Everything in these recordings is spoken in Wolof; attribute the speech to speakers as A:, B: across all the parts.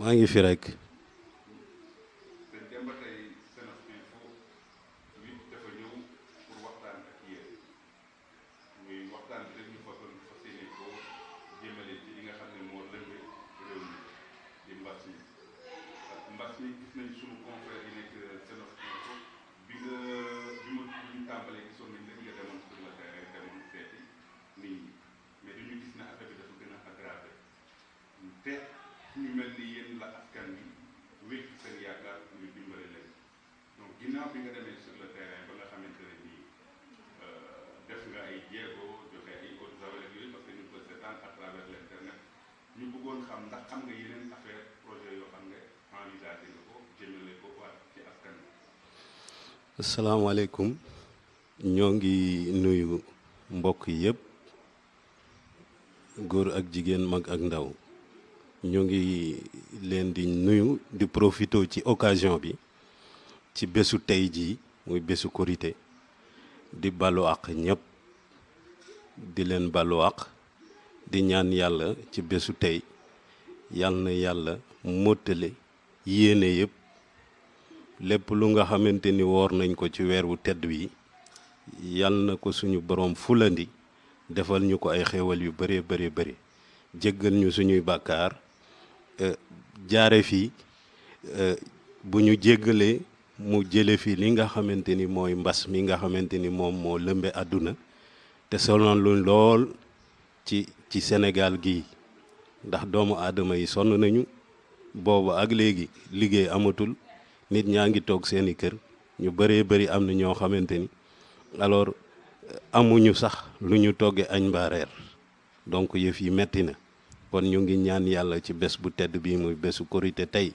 A: maa ngi fi rek.
B: te ñu mel ni yéen la askan bi wékk seen yaakaar ñu dimbale leen donc ginnaaw bi nga demee sur le terrain ba nga xamante ne nii def nga ay jéego joxe ay eau de javel ak yooyu parce que ñu ko seetaan à travers l' internet ñu bëggoon xam ndax xam nga yeneen affaire projet yoo xam ne envisagé nga ko jëmale ko waat ci askan bi.
A: asalaamaaleykum ñoo ngi nuyu mbokk yëpp góor ak jigéen mag ak ndaw. ñu ngi leen di nuyu di profité ci occasion bi ci bésu tey jii muy bésu korité di balu àq ñëpp di leen balu àq di ñaan yàlla ci bésu tey yal na yàlla mottale yéene yëpp lépp lu nga xamante ni woor nañ ko ci weer wu tedd wi yal na ko suñu borom fulandi defal ñu ko ay xéewal yu bëree bëri jéggal ñu suñuy bàkkaar jaare fii bu ñu jéggalee mu jële fii li nga xamante ni mooy mbas mi nga xamante ni moom moo lëmbe àdduna te sonal lu lool ci Sénégal gii ndax doomu aadama yi sonn nañu boobu ak léegi liggéey amatul nit ñaa ngi toog seeni kër ñu bëree bëri am na ñoo xamante ni alors amuñu sax lu ñu toggee añ mbaa reer donc yëf yi metti na kon ñu ngi ñaan yàlla ci bés bu tedd bii muy bésu korité tey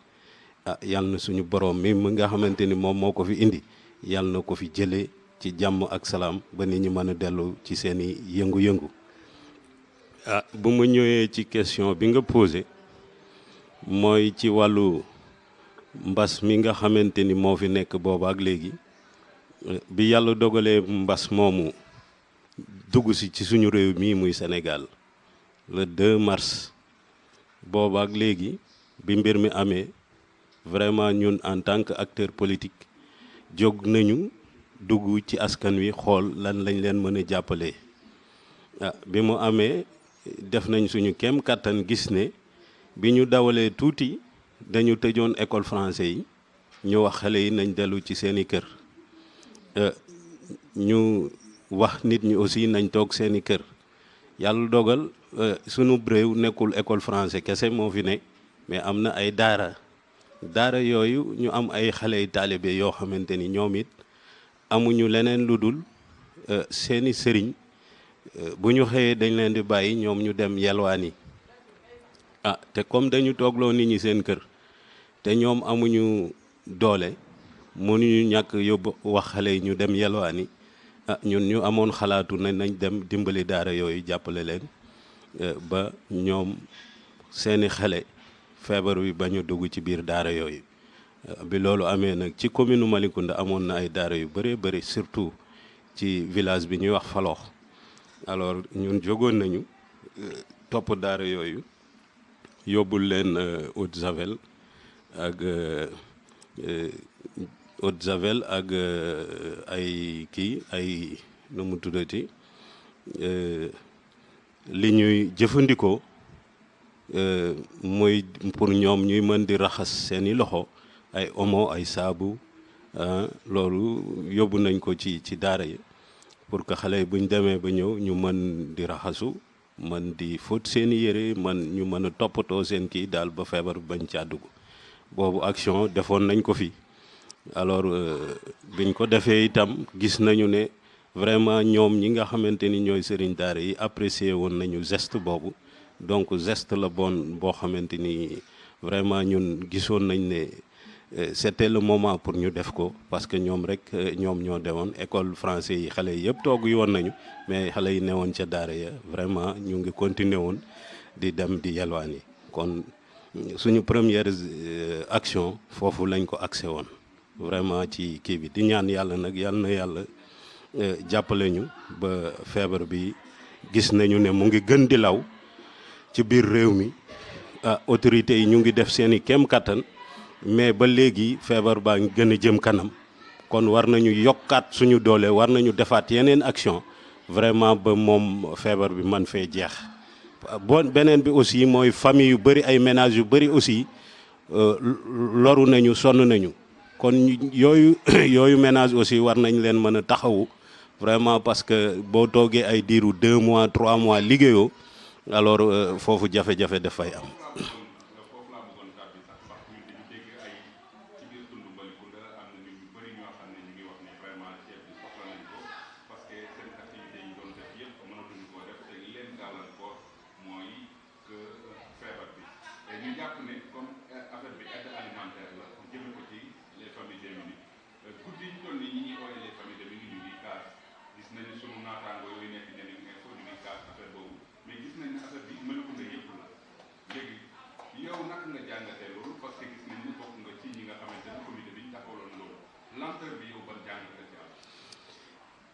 A: yal na suñu borom mi nga xamante ni moom moo ko fi indi yal na ko fi jëlee ci jàmm ak salaam ba nit ñi mën a dellu ci seeni yëngu-yëngu. Bu ma ñëwee ci question bi nga posé mooy ci wàllu mbas mi nga xamante ni moo fi nekk booba ak léegi bi yàlla dogalee mbas moomu dugg si ci suñu réew mii muy Sénégal le 2 mars booba ak léegi bi mbir mi amee vraiment ñun en tant que acteur politique jóg nañu dugg ci askan wi xool lan lañ leen mën a jàppalee bi mu amee def nañ suñu kem kàttan gis ne bi ñu dawalee tuuti dañu tëjoon école français yi ñu wax xale yi nañ dellu ci seeni kër ñu wax nit ñi aussi nañ toog seeni kër yàlla dogal sunu réew nekkul école français kese moo fi ne mais am na ay daara yooyu ñu am ay xale yu taalibe yoo xamante ni ñoom it amuñu leneen lu dul seeni sëriñ bu ñu xëyee dañ leen di bàyyi ñoom ñu dem yelwaani te comme dañu toogloo nit ñi seen kër te ñoom amuñu doole mënuñu ñàkk yóbbu wax xale yi ñu dem yelwaani ñun ñu amoon xalaatu nañ dem dimbali daara yooyu jàppale leen ba ñoom seeni xale feebar bi bañu dugg ci biir daara yooyu bi loolu amee nag ci commune Malicounda amoon na ay daara yu bëree bëri surtout ci village bi ñuy wax Faloox alors ñun jógoon nañu topp daara yooyu yóbbul leen eau de javel ak eau de javel ak ay nu mu tuddati li ñuy jëfandikoo mooy pour ñoom ñuy mën di raxas seeni loxo ay omo ay saabu loolu yóbbu nañ ko ci daara yi pour que xale yi buñ demee ba ñëw ñu mën di raxasu mën di fóot seeni yére ñu mën a toppatoo seen kii daal ba feebar bañ caa dugg boobu action defoon nañ ko fi alors biñ ko defee itam gis nañu ne vraiment ñoom ñi nga xamante ni ñooy sëriñ daara yi apprécier woon nañu geste boobu donc geste la bon boo xamante ni vraiment ñun gisoon nañ ne c'était le moment pour ñu def ko parce que ñoom rek ñoom ñoo demoon école français yi xale yi yëpp toog yoon nañu mais xale yi newoon ca daara ya vraiment ñu ngi continuer woon di dem di yelwaan yi kon suñu première action foofu lañ ko axé woon vraiment ci kii bi di ñaan yàlla nag yàlla na yàlla jàppale ñu ba feebar bi gis nañu ne mu ngi gën di law ci biir réew mi autorités yi ñu ngi def seeni kéem kattan mais ba léegi feebar baa ngi gën a jëm kanam kon war nañu yokkaat suñu doole war nañu defaat yeneen action vraiment ba moom feebar bi man fee jeex. Beneen bi aussi mooy famille yu bëri ay ménages yu bëri aussi loru nañu sonn nañu kon yooyu ménage aussi war nañ leen mën a taxawu vraiment parce que boo toogee ay diiru 2 mois 3 mois liggéeyoo alors foofu jafe-jafe dafay am.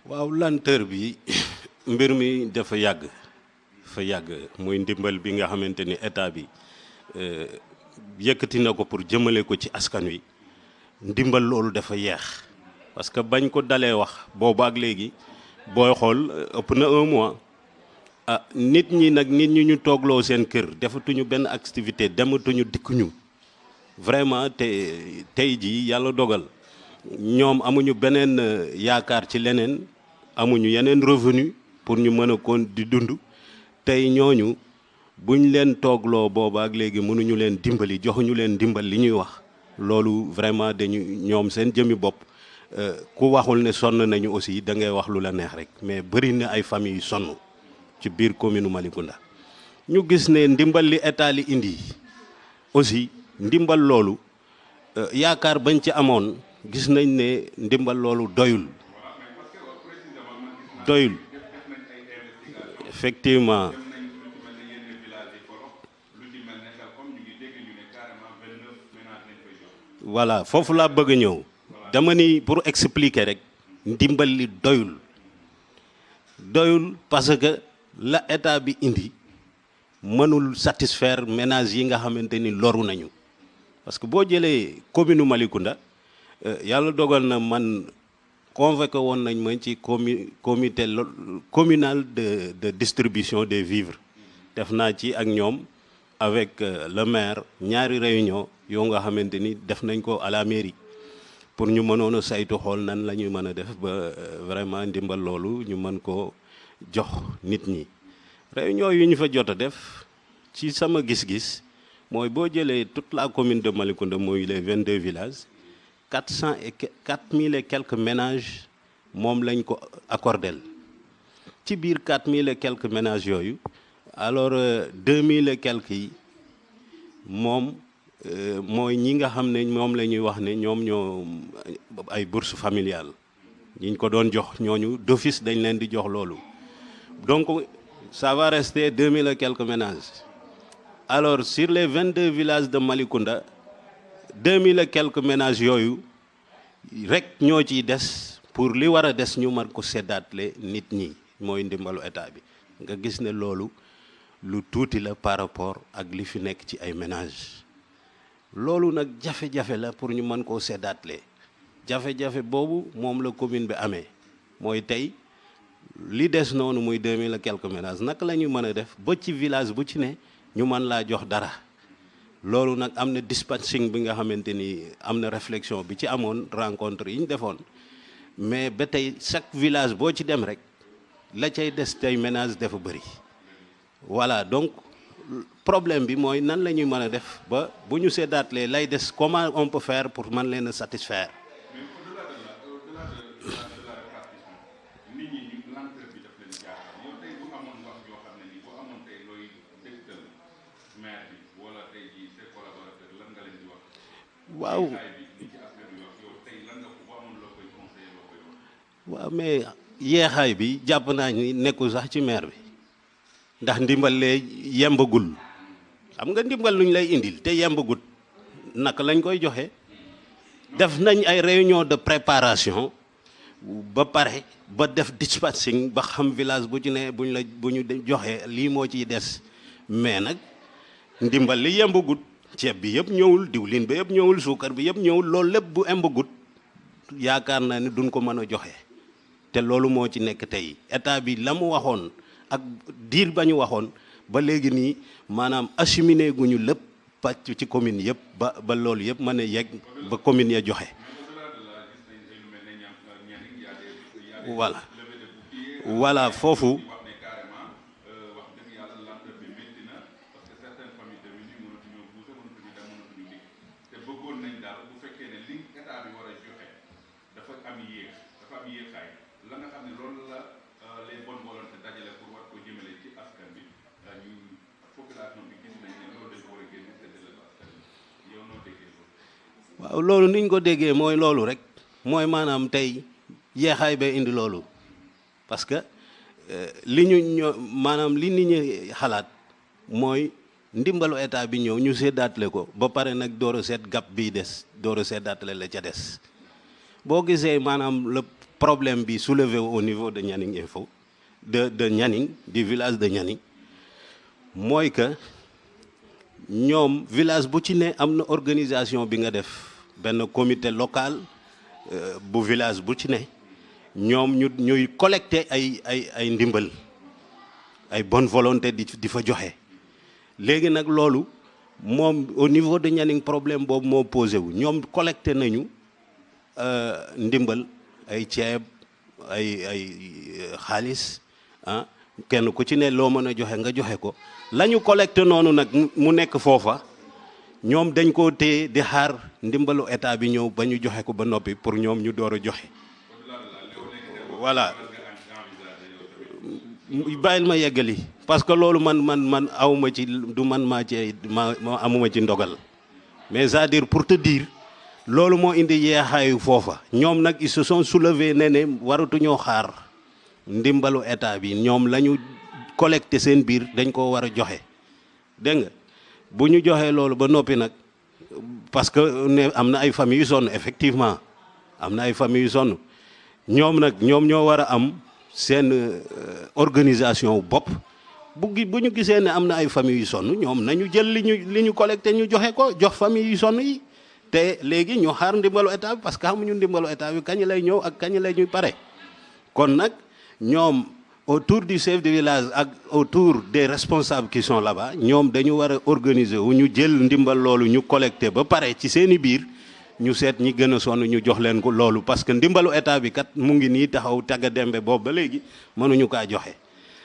A: waaw lenteur bi mbir mi dafa yàgg muy ndimbal bi nga xamante ni état bi yëkkati na ko pour jëmale ko ci askan wi ndimbal loolu dafa yeex parce que bañ ko dalee wax boobu ak léegi booy xool ëpp na 1 mois nit ñi ñu toogloo seen kër defatuñu benn activité dematuñu dikkuñu vraiment tey jii yàlla dogal ñoom amuñu beneen yaakaar ci leneen amuñu yeneen revenu pour ñu mën a kon di dund tey ñooñu buñ leen toogloo booba ak léegi mënuñu leen dimbali joxuñu leen dimbal li ñuy wax loolu vraiment ñoom seen jëmi bopp ku waxul ne sonn nañu aussi da ngay wax lu la neex rek mais bëri na ay famille yu sonn ci biir commune Malicounda ñu gis ne ndimbal li état li indi aussi ndimbal loolu yaakaar bañ ci amoon gis nañ ne ndimbal loolu doyul effectivement voilà foofu laa bëgg ñëw dama ni pour expliquer rek ndimbal li doyul parce que la état bi indi mënul satisfaire ménages yi nga xamante ni loru nañu parce que boo jëlee commune Malicounda yàlla dogal na man convoqué woon nañ ma ci comité communal de distribution des vivres def naa ci ak ñoom avec le maire ñaari réunion yoo nga xamante ni def nañ ko à la mairie pour ñu mënoon a saytu xool nan la ñuy mën a def ba vraiment ndimbal loolu ñu mën ko jox nit ñi. réunion yu ñu fa jot a def ci sama gis-gis mooy boo jëlee toute la commune de Malicounda mooy les 22 villages 4000 et quelques ménages moom lañ ko accordel ci biir 4000 et quelques ménages yooyu alors 2000 et quelques yi moom mooy ñi nga xam ne moom la ñuy wax ne ñoom ñoo ay bourse familiale ñiñ ko doon jox ñooñu d'office dañ leen di jox loolu donc ça va rester 2000 et quelques ménages alors sur les 22 villages de Malicounda 2000 et quelques ménages yooyu rek ñoo ciy des pour li war a des ñu mën ko séddaatle nit ñi mooy ndimbalu état bi nga gis ne loolu lu tuuti la par rapport ak li fi nekk ci ay ménages loolu nag jafe-jafe la pour ñu mën koo séddaatle jafe-jafe boobu moom la commune bi amee mooy tey li des noonu muy 2000 et quelques ménages naka la ñu mën a def ba ci village bu ci ne ñu mën laa jox dara loolu nag am na dispatching bi nga xamante ni am na réflexion bi ci amoon rencontre yi ñu defoon mais ba tey chaque village boo ci dem rek la cay des tey ménage dafa bëri voilà donc problème bi mooy nan la ñuy mën a def ba bu ñu seddaatlee lay des comment on peut faire pour mën leen a satisfaire. waaw mais yeexaay bi jàpp naa ni nekkul sax ci maire bi ndax ndimbal lee yembagul xam nga ndimbal luñ lay indil te yembagut naka lañ koy joxe def nañ ay réunion de préparation ba pare ba def dispatching ba xam village bu ci ne bu ñu joxee lii moo ciy des mais nag ndimbal li yembagut ceeb bi yëpp ñëwul diwlin ba yëpp ñëwul suukar bi yëpp ñëwul loolu lépp bu embagut yaakaar naa ne duñ ko mën a joxe te loolu moo ci nekk tey état bi la mu waxoon ak diir ba ñu waxoon ba léegi nii maanaam acheminé guñu lépp pàcc ci commune yëpp ba loolu yëpp mën a yegg ba commune ya joxe. voilà foofu. waaw loolu niñ ko déggee mooy loolu rek mooy maanaam tey yeexaay ba indi loolu parce que li ñu maanaam li nit ñi xalaat mooy ndimbalu état bi ñëw ñu séddaatle ko ba pare nag door a seet gap bii des door a séddaatle la ca des boo gisee maanaam le problème bi soulevé au niveau de Nianing Info de Nianing du village de Nianing mooy que ñoom village bu ci ne am na organisation bi nga def benn comité local bu village bu ci ne ñoom ñuy collecter ay ndimbal ay bonne volonté di fa joxe léegi nag loolu moom au niveau de Nianing problème boobu moo posé wu ñoom collecté nañu ndimbal ay ceeb ay xaalis ah kenn ku ci ne loo mën a joxe nga joxe ko la ñu collecté noonu nag mu nekk foofa ñoom dañ koo téye di xaar ndimbalu état bi ñëw ba ñu joxe ko ba noppi pour ñoom ñu door a joxe voilà bàyyil ma yeggali parce que loolu man awuma ci du man maa ci ma amuma ci ndogal mais c'est-à-dire pour te dire loolu moo indi yeexaayu foofa ñoom nag ils se sont soulevés ne waratuñoo xaar ndimbalu état bi ñoom la ñu collecté seen biir dañ koo war a joxe dégg nga bu ñu joxee loolu ba noppi nag parce que ne am na ay famille yu sonn effectivement am na ay famille yu sonn ñoom nag ñoom ñoo war a am seen organisation bopp bu ñu gisee ne am na ay famille yu sonn ñoom nañu jël li ñu collecté ñu joxe ko jox famille yu sonn yi te léegi ñu xaar ndimbalu état bi parce que xamuñu ndimbalu état bi kañ lay ñëw ak kañ lay ñuy pare kon nag ñoom autour du chef de village ak autour des responsables qui sont là-bas ñoom dañu war a organiser wu ñu jël ndimbal loolu ñu collecté ba pare ci seeni biir ñu seet ñi gën a sonn ñu jox leen ko loolu parce que ndimbalu état bi kat mu ngi nii taxaw tagga dembe boobu ba léegi mënuñu kaa joxe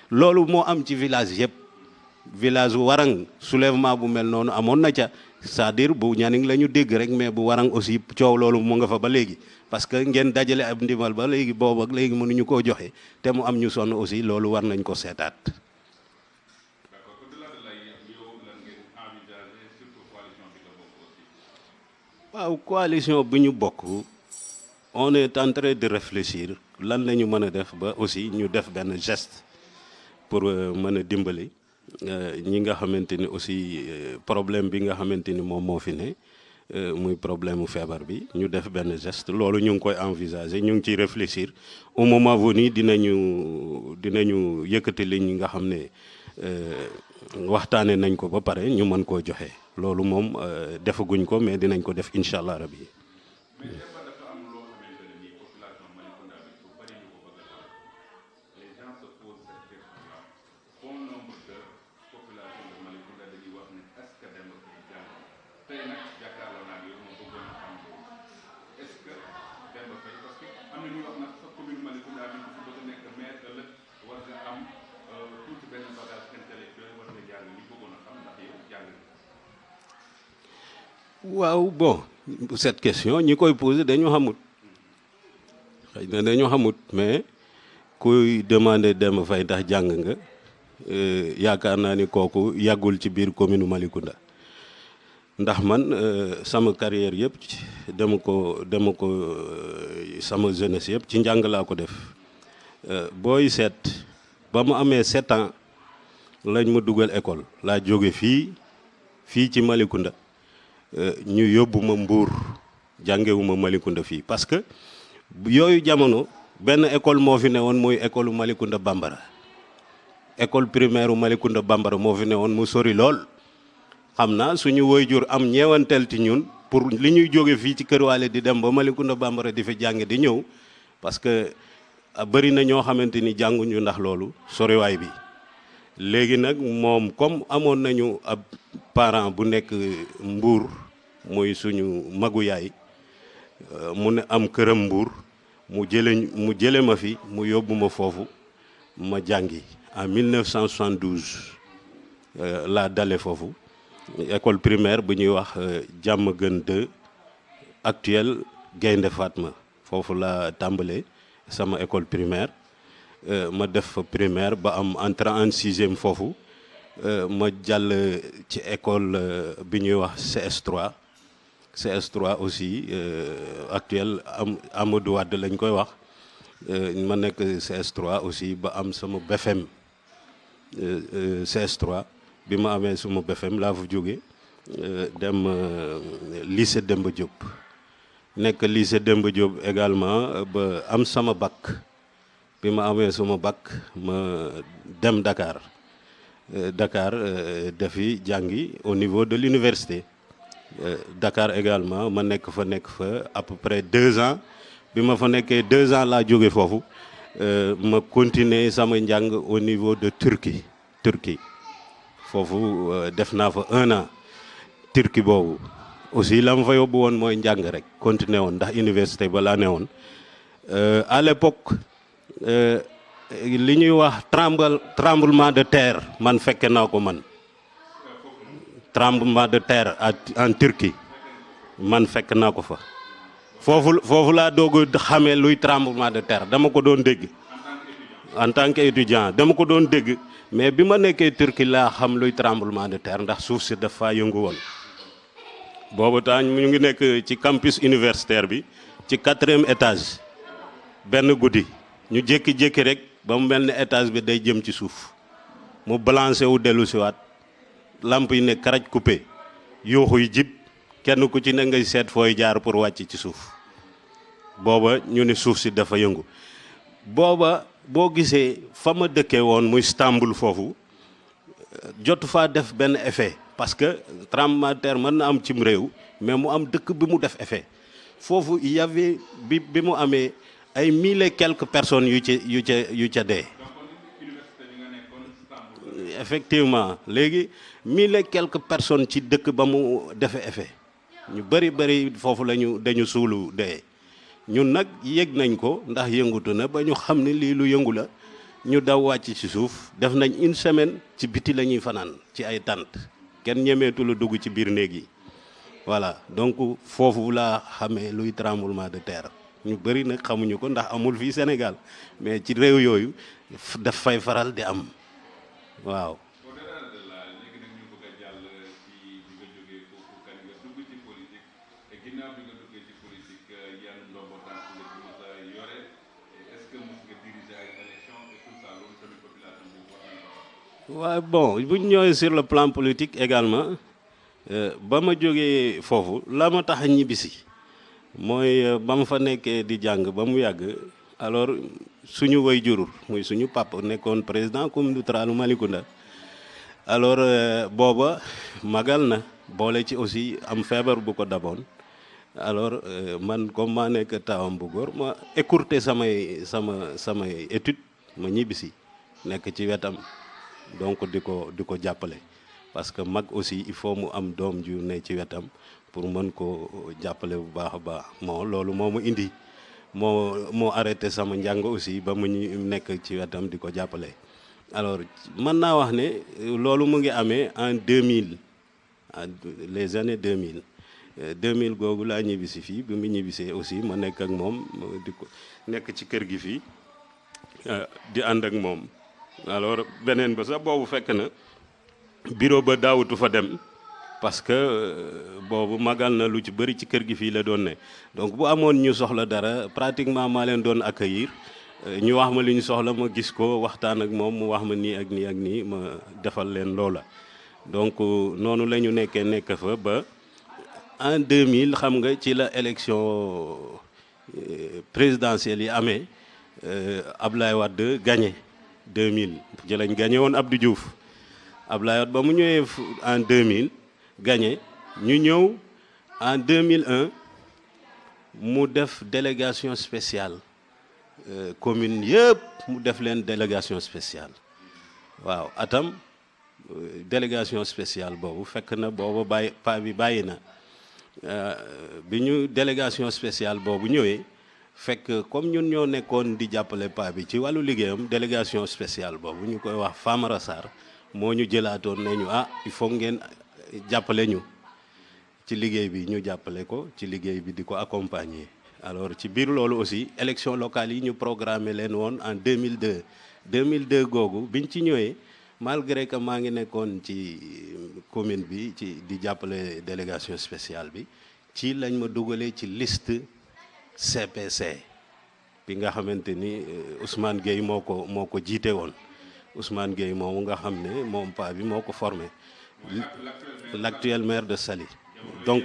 A: loolu moo am ci village yëpp village bu Warang soulèvement bu mel noonu amoon na ca c'est-à-dire bu Nianing la ñu dégg rek mais bu Warang aussi coow loolu mu nga fa ba léegi parce que ngeen dajale ab ndimbal ba léegi boobu ak léegi mënuñu koo joxe te mu am ñu sonn aussi loolu war nañ ko seetaat. waaw coalition bi ñu bokk on est en train de réfléchir lan la ñu mën a def ba aussi ñu def benn geste pour mën a dimbali ñi nga xamante ni aussi problème bi nga xamante ni moom moo fi ne muy problème mu feebar bi ñu def benn geste loolu ñu ngi koy envisager ñu ngi ciy réfléchir au moment venu dinañu yëkkati li ñi nga xam ne waxtaane nañ ko ba pare ñu mën koo joxe loolu moom defaguñ ko mais dinañ ko def incha allah rabi. waaw bon cette question ñi koy poser dañu xamut xëy na dañu xamut mais kuy demander Demba Faye ndax jàng nga yaakaar naa ni kooku yàggul ci biir commune Malicounda ndax man sama carrière yëpp dama ko sama jeunesse yëpp ci njàng laa ko def booy seet ba mu amee 7 ans lañ ma dugal école laa jóge fii ci Malicounda ñu yóbbu ma Mbour jàngewuma Malicounda fii parce que yooyu jamono benn école moo fi ne woon muy école Malicounda Bambara école primaire Malicounda Bambara moo fi ne woon mu sori lool xam naa suñu waajur am ñeewantel ci ñun pour li ñuy jóge fii ci Kër Waale di dem ba Malicounda Bambara di fi jàng di ñëw parce que bëri na ñoo xamante ni jànguñu ndax loolu soriwaay bi. léegi nag moom comme amoon nañu ab parent bu nekk Mbour muy suñu magu yaay mu ne am këram Mbour mu jële ma fi mu yóbbu ma foofu ma jàngi en 1972 laa dale foofu école primaire bu ñuy wax Diamaguène 2 actuel Gaynde Fatma foofu laa tàmbalee sama école primaire ma def fa primaire ba am entrée en sixième foofu ma jàll ci école bi ñuy wax CS3 CS3 aussi actuel Amadou Wade lañ koy wax ma nekk CS3 aussi ba am sama BFM CS3 bi ma amee suma BFM laa fa jóge dem lycée Demba Diop nekk lycée Demba Diop également ba am sama bac bi ma amee suma bac ma dem Dakar defi jàngi au niveau de l'université Dakar également ma nekk fa à peu près 2 ans bi ma fa nekkee 2 ans laa jóge foofu ma continuer sama njàng au niveau de Turquie foofu def naa fa 1 an Turquie boobu aussi la ma fa yóbbu woon mooy njàng rek continuer woon ndax université ba laa ne woon à l'époque li ñuy wax tremblement de terre man fekke naa ko man tremblement de terre en Turquie man fekk naa ko fa foofu laa doog a xamee luy tremblement de terre dama ko doon dégg en tant qu'étudiant dama ko doon dégg mais bi ma nekkee Turquie laa xam luy tremblement de terre ndax suuf si dafa yëngu woon boobu temps ñu ngi nekk ci campus universitaire bi ci 4e étage benn guddi ñu jékki-jékki rek ba mu mel ne étage bi day jëm ci suuf mu balancé wu dellu siwaat lamp yi ne karaj coupé yuuxu yi jib kenn ku ci ne ngay seet fooy jaar pour wàcc ci suuf booba ñu ne suuf si dafa yëngu booba boo gisee fa ma dëkkee woon muy Istanbul foofu jotu faa def benn effet parce que tremblement de terre mën na am cim réew mais mu am dëkk bi mu def effet foofu y avait bi mu amee ay 1000 et quelques personnes yu ca dee effectivement léegi 1000 et quelques personnes ci dëkk ba mu defee effet ñu bëri foofu dañu suulu dee ñun nag yëg nañ ko ndax yëngutu na ba ñu xam ne lii lu yëngu la ñu daw wàcc ci suuf def nañ 1 semaine ci biti la ñuy fanaan ci ay tente kenn ñemeetu la dugg ci biir néeg yi voilà donc foofu laa xamee luy tremblement de terre ñu bëri nag xamuñu ko ndax amul fii Sénégal mais ci réew yooyu daf fay faral di am waaw. waaw bon bu ñu ñëwee sur le plan politique également ba ma jógee foofu la ma tax a ñibbisi mooy ba ma fa nekkee di jàng ba mu yàgg alors suñu waajur muy suñu papa nekkoon président communauté rurale Malicounda alors booba magal na boole ci aussi am feebar bu ko daboon alors man comme maa nekk taawam bu góor ma écourté samay étude ma ñibbisi nekk ci wetam donc di ko jàppale parce que mag aussi il faut mu am doom ju ne ci wetam pour mën ko jàppale bu baax a baax loolu moo mu indi moo arrêté sama njàng aussi ba mu ñu nekk ci wetam di ko jàppale. alors mën naa wax ne loolu mu ngi amee en 2000 les années 2000 googu laa ñibbisi fii bi mu ñibbisee aussi ma nekk ak moom di ko nekk ci kër gi fii di ànd ak moom. alors beneen ba sax boobu fekk na bureau ba daawutu fa dem parce que boobu magal na lu ci bëri ci kër gi fii la doon ne donc bu amoon ñu soxla dara pratiquement maa leen doon accueillir ñu wax ma li ñu soxla ma gis ko waxtaan ak moom mu wax ma nii ak nii ak nii ma defal leen loola. donc noonu la ñu nekk fa ba en 2000 xam nga ci la élection présidentielle yi amee Ablaye Wade gagné 2000 ci lañ gagné woon Abdou Diouf Ablaye Wade ba mu ñëwee en 2000 gagné ñu ñëw en 2001 mu def délégation spéciale commune yëpp mu def leen délégation spéciale waaw atam délégation spéciale boobu fekk na booba bàyyi pa bi bàyyi na bi ñu délégation spéciale boobu ñëwee fekk comme ñun ñoo nekkoon di jàppale pa bi ci wàllu liggéeyam délégation spéciale boobu ñu koy wax Famara Sarr moo ñu jëlaatoon ne ñu il faut ngeen jàppale ñu ci liggéey bi ñu jàppale ko ci liggéey bi di ko accompagner. alors ci biir loolu aussi élection locale yi ñu programmé leen woon en 2002 googu biñ ci ñëwee malgré que maa ngi nekkoon ci commune bi ci di jàppale délégation spéciale bi ci lañ ma dugalee ci liste CPC bi nga xamante ni Ousmane Gueye moo ko jiite woon Ousmane Gueye moomu nga xam ne moom pa bi moo ko formé l'actuel maire de Saly donc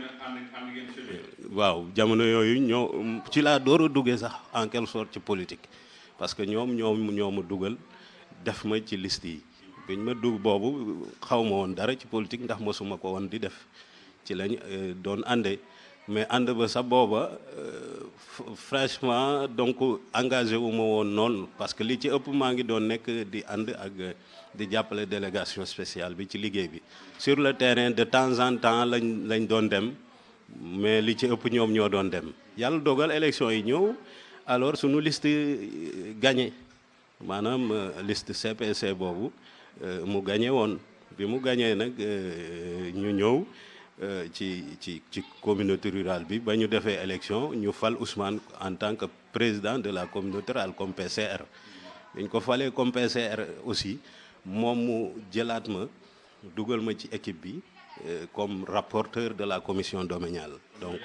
A: waaw jamono yooyu ñoo ci laa door a duggee sax en quelque sorte ci politique parce que ñoo ma dugal def ma ci liste yi biñ ma dugg boobu xaw ma woon dara ci politique ndax mosuma ko woon di def ci lañ doon àndee mais ànd ba sax booba franchement donc engagé wu ma woon noonu parce que li ci ëpp maa ngi doon nekk di ànd ak di jàppale délégation spéciale bi ci liggéey bi sur le terrain de temps en temps lañ doon dem mais li ci ëpp ñoom ñoo doon dem yàlla dogal élection yi ñëw alors suñu liste gagné maanaam liste CPC boobu mu gagné woon bi mu gagné nag ñu ñëw ci communauté rurale bi ba ñu defee élection ñu fal Ousmane en tant que président de la communauté rurale comme PCR bi ñu ko falee comme PCR aussi moom mu jëlaat ma dugal ma ci équipe bi comme rapporteur de la commission domaniale donc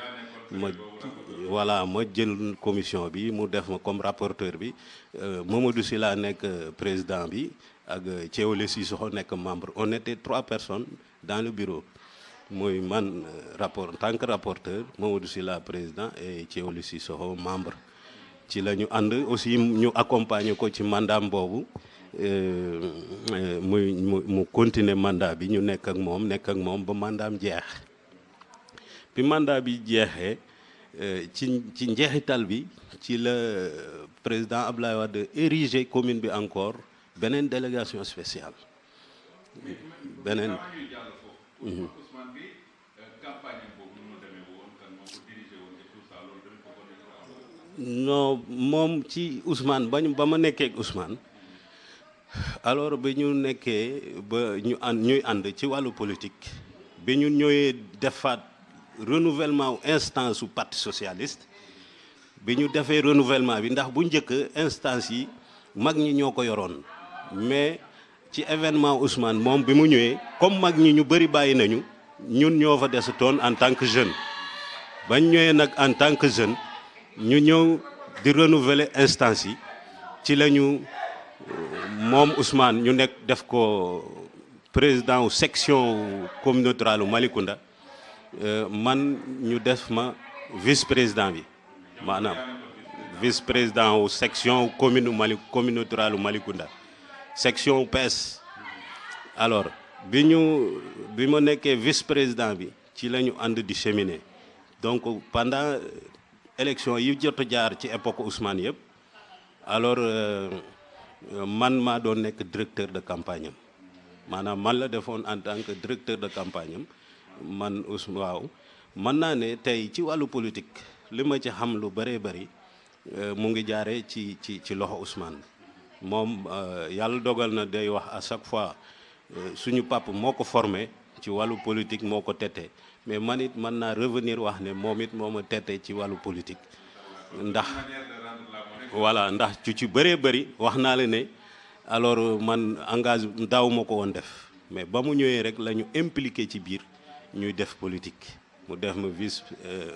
A: ma jël commission bi mu def ma comme rapporteur bi Mamadou Sylla nekk président bi ak Thiewale Cissokho nekk membre on était 3 personnes dans le bureau mooy man en tant que rapporteur Mamadou Sylla président et Thiewale Cissokho membre ci la ñu ànd aussi ñu accompagner ko ci mandat boobu mu continuer mandat bi ñu nekk ak moom ba mandaam jeex bi mandat bi jeexee ci njeexital bi ci la président Abdoulaye Wade érigé commune bi encore beneen délégation spéciale beneen non moom ci Ousmane ba ma nekkee ak Ousmane alors bi ñu nekkee ba ñuy ànd ci wàllu politique bi ñu ñëwee defaat renouvellement instance su parti socialiste bi ñu defee renouvellement bi ndax bu njëkk instance yi mag ñi ñoo ko yoroon mais ci événement Ousmane moom bi mu ñëwee comme mag ñi ñu bëri bàyyi nañu ñun ñoo fa desatoon en tant que jeune bañ ñëwee nag en tant que jeune ñu ñëw di renouveler instance yi ci lañu moom Ousmane ñu nekk def ko président wu section communauté rurale Malicounda man ñu def ma vice président bi maanaam vice président wu section communauté rurale Malicounda section PS. alors bi ma nekkee vice président bi ci la ñu ànd di cheminer donc pendant élection yi jot a jaar ci époque Ousmane yëpp alors man maa doon nekk directeur de campagne am maanaam man la defoon en tant que directeur de campagne am man Ousmane waaw mën naa ne tey ci wàllu politique li ma ci xam lu bëree bëri mu ngi jaaree ci loxo Ousmane moom yàlla dogal na day wax à chaque fois suñu papa moo ko formé ci wàllu politique moo ko tete mais man it mën naa revenir wax ne moom it moo ma tete ci wàllu politique ndax voilà ndax ci bëree bëri wax naa la ne alors man engage daaw ma ko woon def mais ba mu ñëwee rek la ñu impliqué ci biir ñuy def politique mu def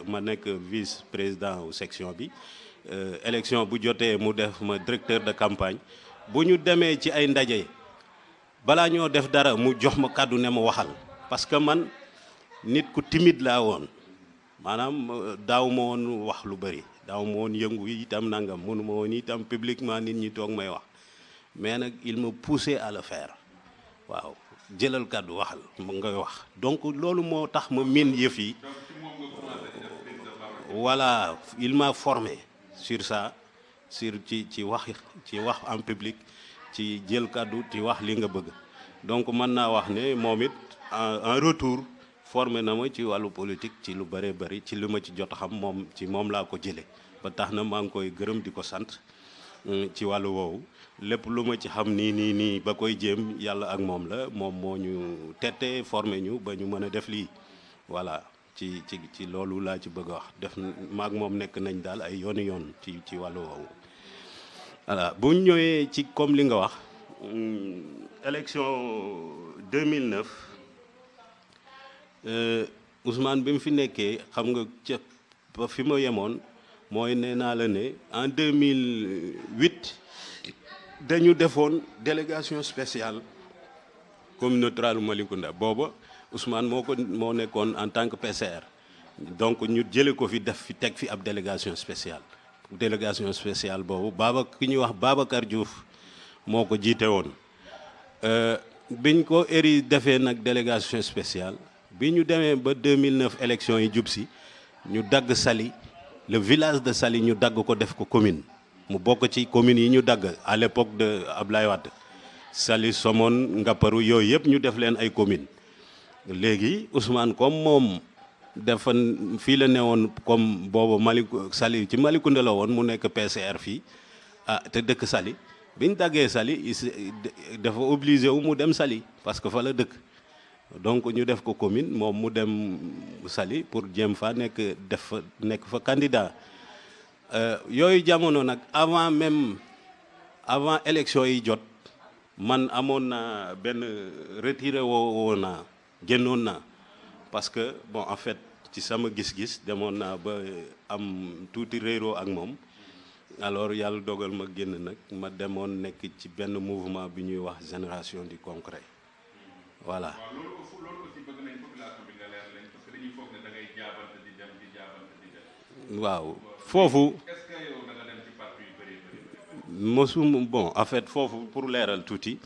A: ma nekk vice président wu section bi élection bu jotee mu def ma directeur de campagne bu ñu demee ci ay ndaje balaa ñoo def dara mu jox ma kàddu ne ma waxal parce que man nit ku timide laa woon maanaam daaw ma woon wax lu bëri daaw ma woon yëngu itam nangam mënu ma woon itam publiquement nit ñi toog may wax mais nag il me poussait à le faire waaw jëlal kàddu waxal ngay wax donc loolu moo tax ma miin yëf yi.
B: donc ci moom nga commencé di def prise de parole.
A: Voilà il m'a formé sur ça sur ci wax en public ci jël kàddu ci wax li nga bëgg donc mën naa wax ne moom it en retour formé na ma ci wàllu politique ci lu bëree bëri ci li ma ci jot a xam moom ci moom laa ko jëlee ba tax na maa ngi koy gërëm di ko sant ci wàllu woowu lépp lu ma ci xam nii ba koy jéem yàlla ak moom la moom moo ñu tette formé ñu ba ñu mën a def lii voilà ci loolu laa ci bëgg a wax def maag moom nekk nañ daal ay yooni yoon ci wàllu woowu voilà bu ñu ñëwee ci comme li nga wax élection 2009 Ousmane bi mu fi nekkee xam nga ca fi ma yemoon mooy nee naa la ne en 2008 dañu defoon délégation spéciale commune rurale Malicounda booba Ousmane moo nekkoon en tant que PCR donc ñu jële ko fi def fi teg fi ab délégation spéciale boobu ki ñuy wax Babacar Diouf moo ko jiite woon biñ ko defee nag délégation spéciale bi ñu demee ba 2009 élection yi jub si ñu dagg Saly le village de Saly ñu dagg ko def ko commune mu bokk ci communes yi ñu dagg à l'époque de Ablaye Wade Saly Somone Ngaparou yooyu yëpp ñu def leen ay communes léegi Ousmane comme moom dafa fii la newoon comme boobu Saly ci Malicounda la woon mu nekk PCR fii te dëkk Saly biñ daggee Saly dafa obligé wu mu dem Saly parce que fa la dëkk donc ñu def ko commune moom mu dem Saly pour jéem fa nekk fa candidat yooyu jamono nag avant élection yi jot man amoon na benn retiré woo naa génnoon naa parce que bon en fait ci sama gis-gis demoon naa ba am tuuti réeroo ak moom alors yàlla dogal ma génn nag ma demoon nekk ci benn mouvement bi ñuy wax génération du concret voilà.
B: waaw loolu aussi bëgg nañ population bi nga leer leen parce que dañuy foog ne da ngay jaabante di dem.
A: waaw foofu.
B: est-ce que yow da nga dem ci parti yu bëri.
A: mosuma bon en fait foofu pour leeral tuuti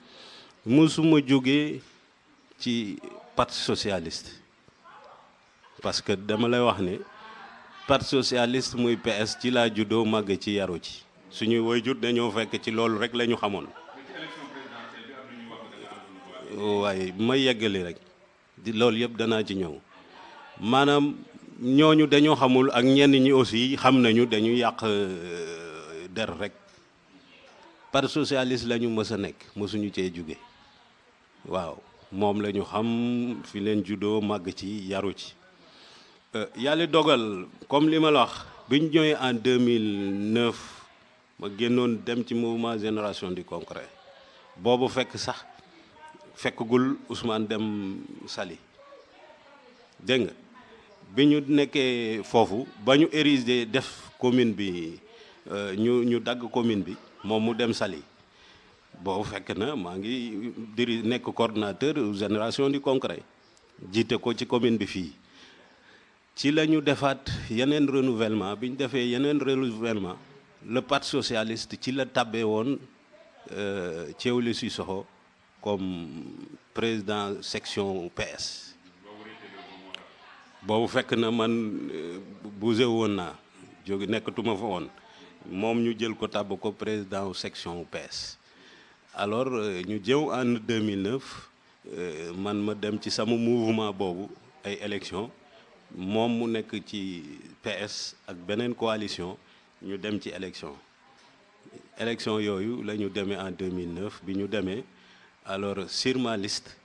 A: mosuma jógee ci parti socialiste parce que dama lay wax ne parti socialiste muy PS ci laa juddoo màgg ci yaru ci suñuy waajur dañoo fekk ci loolu rek la ñu xamoon. waaye ma yeggali rek loolu yëpp danaa ci ñëw maanaam ñooñu dañoo xamul ak ñenn ñi aussi xam nañu dañu yàq der rek parti socialiste la ñu mës a nekk mësuñu cee jóge waaw moom la ñu xam fi leen juddoo màgg ci yaru ci yàlla dogal comme li ma la wax bi ñu ñëwee en 2009 ma génnoon dem ci mouvement génération du concret boobu fekkagul Ousmane dem Saly dégg nga bi ñu nekkee foofu ba ñu érigé def commune bi ñu dagg commune bi moom mu dem Saly boobu fekk na maa ngi nekk coordonnateur génération du concret jiite ko ci commune bi fii ci la ñu defaat yeneen renouvellement bi ñu defee yeneen renouvellement le parti socialiste ci la tabbee woon Thiewly Cissokho comme président section PS boobu fekk na man bougé woon naa jóge nekkatuma fa woon moom ñu jël ko tabb ko président section PS alors ñu jëw en 2009 man ma dem ci sama mouvement boobu ay élection moom mu nekk ci PS ak beneen coalition ñu dem ci élection yooyu la ñu demee en 2009 bi ñu demee alors sur ma liste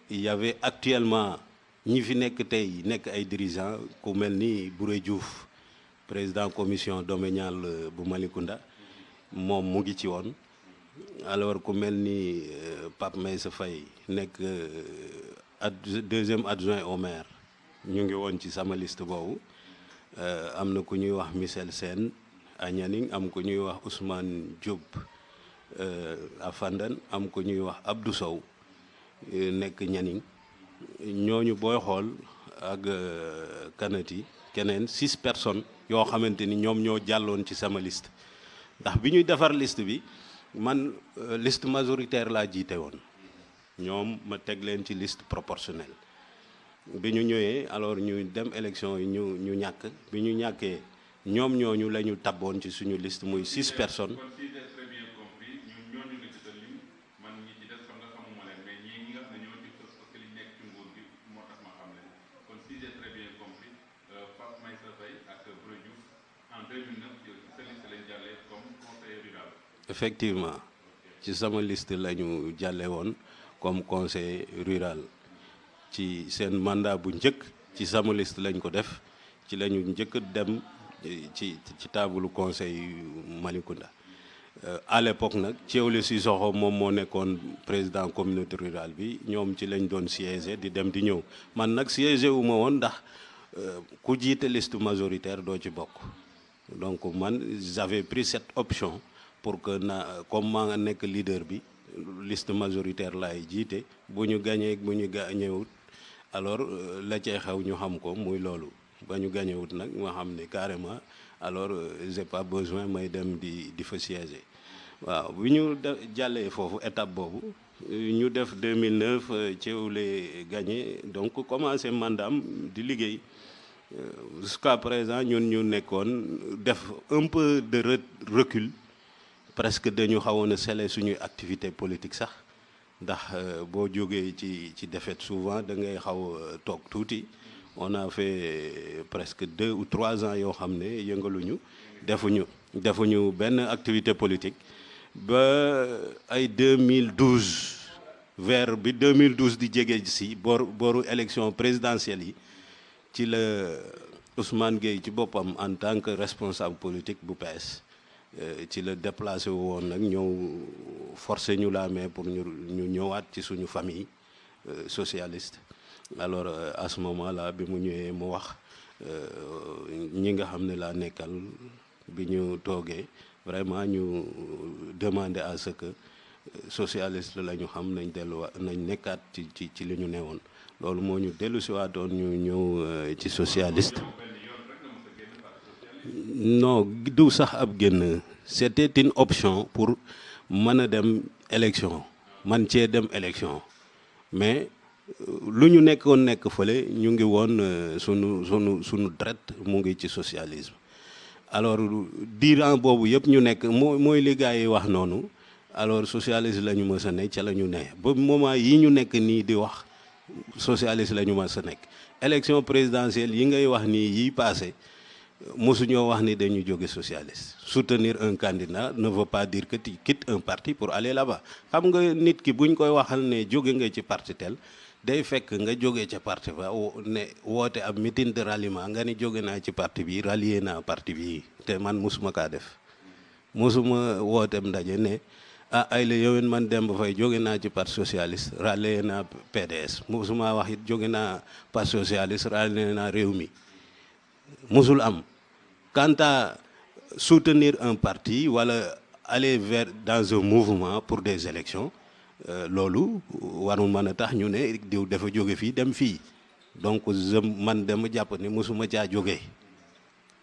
A: il y avait actuellement ñi fi nekk tey nekk ay dirigeants ku mel ni Bouré Diouf président commission domaniale bu Malicounda moom mu ngi ci woon alors ku mel ni Pape Meissa Faye nekk deuxième adjoint au maire ñu ngi woon ci sama liste boobu am na ku ñuy wax Michel Sène à Nianing am ku ñuy wax Ousmane Diop à Fandane am ku ñuy wax Abdou Sow nekk Nianing ñooñu booy xool ak kanati keneen 6 personnes yoo xamante ni ñoom ñoo jàlloon ci sama liste ndax bi ñuy defar liste bi man liste majoritaire laa jiite woon ñoom ma teg leen ci liste proportionnelle bi ñu ñëwee alors ñu dem élection yi ñu ñàkk bi ñu ñàkkee ñoom ñooñu la ñu tabboon ci suñu liste muy 6 personnes.
B: kon si j'ai très bien compris ñun ñooñu nga ci lim man ñi ci des xam nga xamuma leen mais ñi nga xam ne ñoo ci fës parce que li nekk ci nguur gi moo tax ma xam leen kon si j'ai très bien compris Pape Maïssa Faye ak Bro Diouf en 2009 yow ci sa liste lañ jàllee comme conseiller rural.
A: Effectivement ci sama liste la ñu jàlle woon comme conseiller rural ci seen mandat bu njëkk ci sama liste lañ ko def ci la ñu njëkk dem ci taabalu conseil Malicounda à l'époque nag Thiewly Cissokho moom moo nekkoon président communauté rurale bi ñoom ci lañ doon siéger di dem di ñëw man nag siéger wu ma woon ndax ku jiite liste majoritaire doo ci bokk donc man j'avais pris cette option pour que comme maa nga nekk leader bi liste majoritaire laay jiite bu ñu gañee bu ñu gañewut alors la cay xew ñu xam ko muy loolu ba ñu gañewut nag ma xam ne carrément alors j'ai pas besoin may dem di fa siéger waaw bi ñu jàllee foofu étape boobu ñu def 2009 Thiewly gagné donc commencé mandaam di liggéey jusqu'à présent ñun ñu nekkoon def un peu de recul presque dañu xawoon a sele suñuy activité politique sax ndax boo jógee ci défaite souvent da ngay xaw toog tuuti on a fait presque 2 ou 3 ans yoo xam ne yëngaluñu defuñu benn activité politique ba ay 2012 vers bi 2012 di jege si booru élection présidentielle yi ci la Ousmane Gueye ci boppam en tant que responsable politique bu PS ci la déplacé woon nag ñëw forcé ñu la main pour ñu ñëwaat ci suñu famille socialiste alors à ce moment-là bi mu ñëwee mu wax ñi nga xam ne laa nekkal bi ñu toogee vraiment ñu demander à ce que socialiste la ñu xam nañ delluwaat nañ nekkaat ci li ñu newoon loolu moo ñu dellu si waatoon ñu ñëw ci socialiste. Non du sax ab génn c'était une option pour mën a dem élection man cee dem élection mais lu ñu nekk fële ñu ngi woon sunu dret mu ngi ci socialisme alors durant boobu yëpp ñu nekk mooy li gars yi wax noonu alors socialiste la ñu mës a ne ca la ñu ne ba moment yi ñu nekk nii di wax socialiste la ñu mës a nekk élection présidentielle yi ngay wax nii yi passé mosuñoo wax ni dañu jóge socialiste soutenir un candidat ne veut pas dire que tu quittes un parti pour aller là-bas xam nga nit ki buñ koy waxal ne jóge nga ci parti tel day fekk nga jóge ca parti ba ne woote ab meeting de ralliement nga ni jóge naa ci parti bi rallier naa parti bi te man mosuma kaa def mosuma wooteem ndaje ne ay la yowén man Demba Faye jóge naa ci parti socialiste rallier naa PDS mosuma wax it jóge naa parti socialiste rallier naa Rewmi musul am quant à soutenir un parti wala aller vers dans un mouvement pour des élections loolu warul mën a tax ñu ne diw dafa jóge fii dem fii donc man dama jàpp ni mosuma caa jóge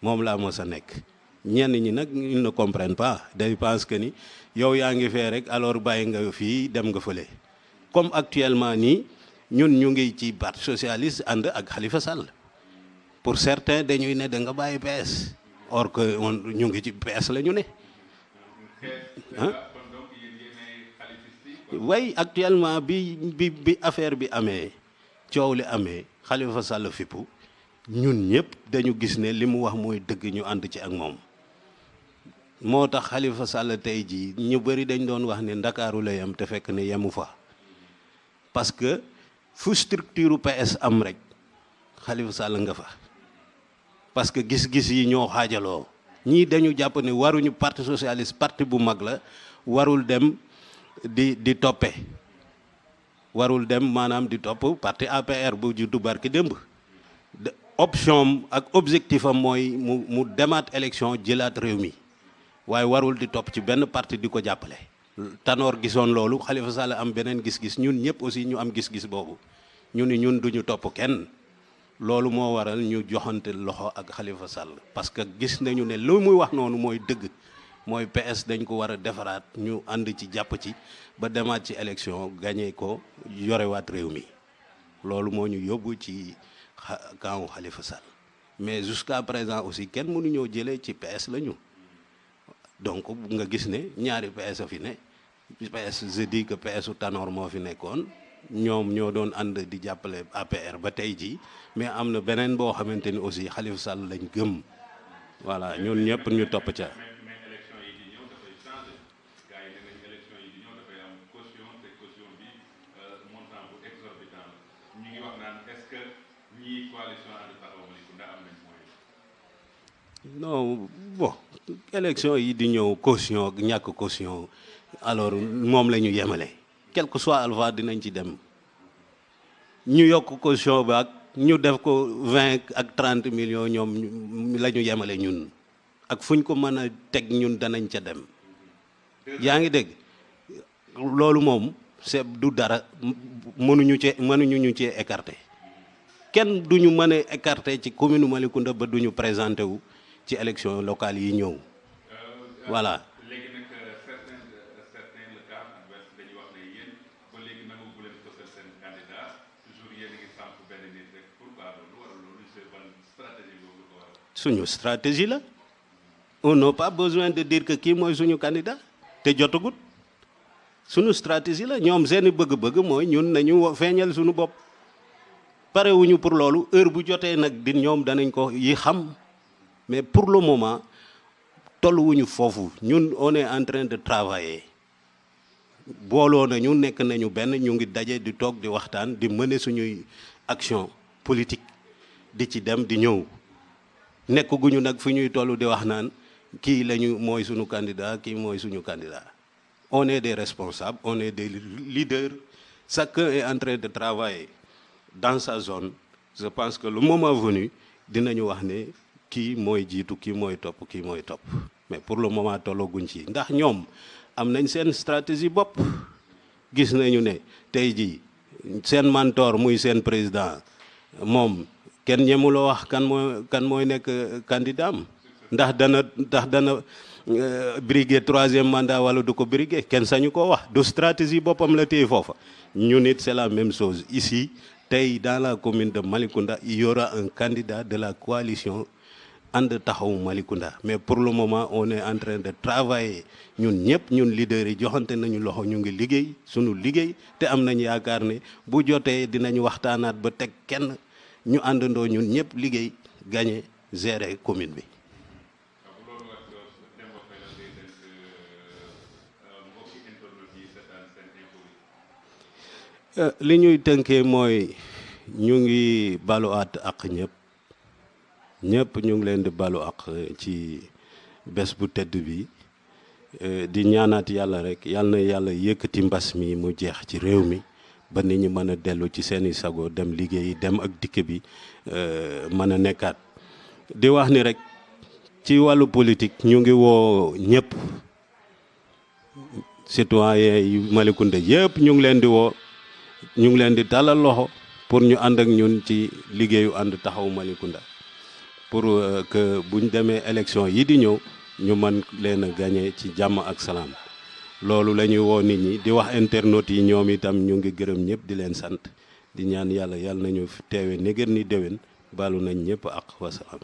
A: moom laa mos a nekk ñenn ñi nag ils ne comprennent pas day pense que ni yow yaa ngi fee rek alors bàyyi nga fii dem nga fële comme actuellement nii ñun ñu ngi ci parti socialiste ànd ak Khalifa Sall pour certains dañuy ne da nga bàyyi PS or que ñu ngi ci PS la ñu ne way actuellement bi affaire bi amee coow li amee Khalifa Sall fippu ñun ñëpp dañu gis ne li mu wax mooy dëgg ñu ànd ci ak moom moo tax Khalifa Sall tey jii ñu bëri dañ doon wax ne Ndakaaru la yem te fekk ne yemu fa parce que fu structure PS am rek Khalifa Sall nga fa parce que gis-gis yi ñoo xaajaloo ñii dañu jàpp ne waruñu parti socialiste parti bu mag la warul dem di toppe warul dem maanaam di topp parti APR bu juddu barki démb option ak objectif am mooy mu demaat élection jëlaat réew mi waaye warul di topp ci benn parti di ko jàppale Tanor gisoon loolu Khalifa Sall am beneen gis-gis ñun ñëpp aussi ñu am gis-gis boobu ñu ni ñun duñu topp kenn loolu moo waral ñu joxante loxo ak Khalifa Sall parce que gis nañu ne lu muy wax noonu mooy dëgg mooy PS dañ ko war a defaraat ñu ànd ci jàpp ci ba demaat ci élection gagné ko yorewaat réew mi loolu moo ñu yóbbu ci camp Khalifa Sall mais jusqu'à présent aussi kenn mënuñoo jëlee ci PS la ñu donc nga gis ne ñaari PS a fi ne PS je dis que PS u Tanor moo fi nekkoon ñoom ñoo doon ànd di jàppale APR ba tey jii mais am na beneen boo xamante ni aussi Khalifa Sall lañ gëm voilà ñun ñëpp ñu topp ca.
B: mais élection yi di ñëw dafay changé gars yi nee nañ élection yi di ñëw dafay am caution te caution bi montant bu exorbitant la ñu ngi wax naan est-ce que ñii coalition ànd taxawu Malicounda am nañ moyen.
A: non bon élection yi di ñëw caution ak ñàkk caution alors moom la ñu yemale quel que soit alpha dinañ ci dem ñu yokk caution ba ak ñu def ko 20 ak 30 millions ñoom la ñu yemale ñun ak fu ñu ko mën a teg ñun danañ ca dem yaa ngi dégg loolu moom c'est du dara mënuñu ñu cee écarter kenn duñu mën a écarter ci commune Malicounda ba duñu présenté wu ci élection locale yi ñëw voilà.
B: léegi nag certains le camp adverse dañuy wax ne yéen ba léegi nangu bu leen fësal seen candidat toujours yéen a ngi samp benn nit rek pourquoi loolu wala loolu c'est ban stratégie boobu ko waral.
A: suñu stratégie la on n'a pas besoin de dire que kii mooy suñu candidat te jotagut suñu stratégie la ñoom seeni bëgg-bëgg mooy ñun nañu feeñal suñu bopp parewuñu pour loolu heure bu jotee nag di ñoom danañ ko yi xam mais pour le moment tolluwuñu foofu ñun on est en train de travailler booloo nañu nekk nañu benn ñu ngi daje di toog di waxtaan di mener suñuy action politique di ci dem di ñëw nekkaguñu nag fi ñuy toll di wax naan kii lañu mooy suñu candidat kii mooy suñu candidat on est des responsables on est des leaders chacun est en train de travailler dans sa zone je pense que le moment venu dinañu wax ne kii mooy jiitu kii mooy topp mais pour le moment tollaguñ ci ndax ñoom am nañ seen stratégie bopp gis nañu ne tey jii seen mentor muy seen président moom kenn ñemuloo wax kan mooy nekk candidat am ndax dana briguer troisième mandat wala du ko briguer kenn sañu koo wax du stratégie boppam la téye foofa ñu nit c'est la même chose ici tey dans la commune de Malicounda il y aura un candidat de la coalition ànd taxawu Malicounda mais pour le moment on est en train de travailler ñun ñëpp ñun leaders yi joxante nañu loxo ñu ngi liggéey suñu liggéey te am nañ yaakaar ne bu jotee dinañ waxtaanaat ba teg kenn ñu àndandoo ñun ñëpp liggéey gagner gérer commune bi. li ñuy tënkee mooy ñu ngi balu àq ñëpp ñu ngi leen di balu àq ci bés bu tedd bi di ñaanaat yàlla rek yal na yàlla yëkkati mbas mi mu jeex ci réew mi ba nit ñi mën a dellu ci seeni sago dem liggéey dem ak dikk bi mën a nekkaat di wax ni rek ci wàllu politique ñu ngi woo ñëpp citoyen yu Malicounda yëpp ñu ngi leen di woo ñu ngi leen di tàllal loxo pour ñu ànd ak ñun ci liggéeyu ànd taxawu Malicounda pour que buñ demee élection yi di ñëw ñu mën leen a gagné ci jàmm ak salaam loolu la ñuy woo nit ñi di wax internautes yi ñoom itam ñu ngi gërëm ñëpp di leen sant di ñaan yàlla nañu teewe négér ni déwén baalu nañ ñëpp ak wasalaam